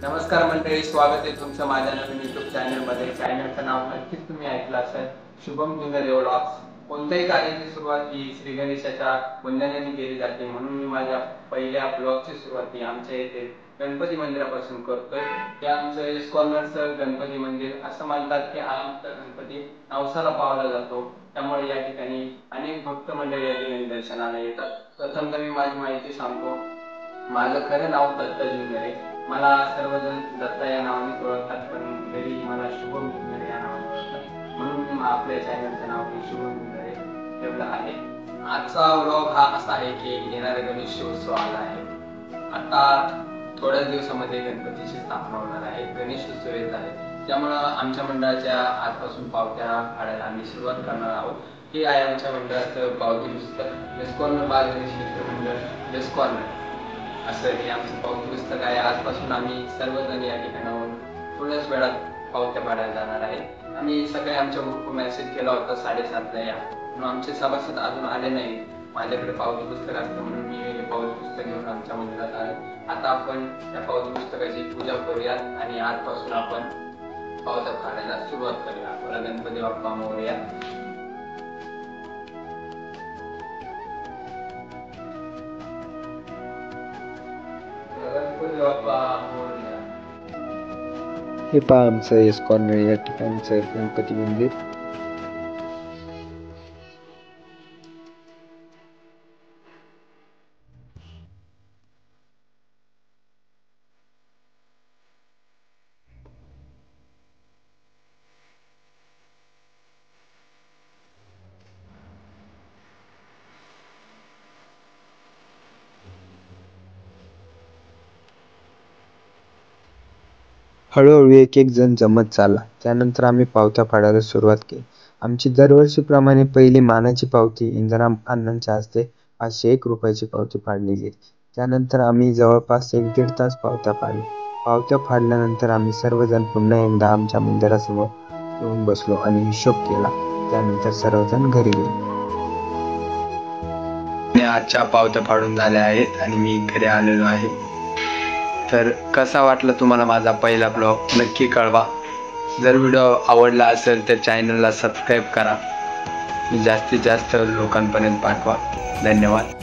नमस्कार मंडळी, स्वागत आहे तुमचं माझ्या नवीन YouTube चॅनलमध्ये। चॅनलचं नाव नक्कीच तुम्ही ऐकलं असेल, शुभम जुंगरे व्लॉग्स। कोणत्याही कार्याची सुरुवात ही श्री गणेशाच्या वंदनेने केली जाते, म्हणून मी माझ्या पहिल्या ब्लॉगची सुरुवात ही आमच्या येथे गणपती मंदिरापासून करतोय। हे आमचं इस्कॉनचं गणपती मंदिर, असं म्हणतात की हा आमचा गणपती नवसाला पावला जातो, त्यामुळे या ठिकाणी अनेक भक्त मंडळी या ठिकाणी दर्शनाला येतात। प्रथमतः मी माझी माहिती सांगतो। माझं खरं नाव दत्ता जुंगरे, मला सर्वजण दत्ता या नावाने ओळखतात, पण घरी मला शुभम जुंगरे या नावाने ओळखतात, म्हणून मी आपल्या चॅनलचं नाव शुभम जुंगरे ठेवलं आहे। आजचा व्लॉग हा असा आहे की येणारा गणेशोत्सव आला आहे। आता थोड्याच दिवसामध्ये गणपतीची स्थापना होणार आहे, गणेशोत्सव येत आहे, त्यामुळे आमच्या मंडळाच्या आजपासून पावत्या फाडायला आम्ही सुरुवात करणार आहोत। हे आहे आमच्या मंडळाचं पावती पुस्तक, इस्कॉन बाल गणेश मित्र मंडळ इस्कॉन असं हे आमचं पावती पुस्तक आहे। आजपासून आम्ही सर्वजण या ठिकाणाहून थोड्याच वेळात पावत्या पाडायला जाणार आहे। आम्ही सकाळी आमच्या ग्रुप मेसेज केला होता 7:30ला या, म्हणून आमचे सभासद अजून आले नाही। माझ्याकडे पावती पुस्तक असतं म्हणून मी हे पावती पुस्तक घेऊन आमच्या मंदिरात आले। आता आपण त्या पावती पुस्तकाची पूजा करूयात आणि आजपासून आपण पावत्या फाडायला सुरुवात करूया। बोला गणपती बाप्पा मोरया। गणपती बाप्पा मोरया। हे पहा आमचं इस्कॉन या ठिकाणचं गणपती मंदिर। हळूहळू एक एक जण जमत चालला, त्यानंतर आम्ही पावत्या फाडायला सुरुवात केली। आमची दरवर्षीप्रमाणे पहिली मानाची पावती इंदिराम अण्णांच्या हस्ते 501 रुपयाची पावती फाडली गेली। त्यानंतर आम्ही जवळपास 1-1.5 तास पावत्या फाडल्या। पावत्या फाडल्यानंतर आम्ही सर्वजण पुन्हा एकदा आमच्या मंदिरासमोर येऊन बसलो आणि हिशोब केला। त्यानंतर सर्वजण घरी गेलो। आजच्या पावत्या फाडून झाल्या आहेत आणि मी घरी आलेलो आहे। तर कसा वाटला तुम्हाला माझा पहिला ब्लॉग नक्की कळवा। जर व्हिडिओ आवडला असेल तर चॅनलला सबस्क्राईब करा, जास्तीत जास्त लोकांपर्यंत पाठवा। धन्यवाद।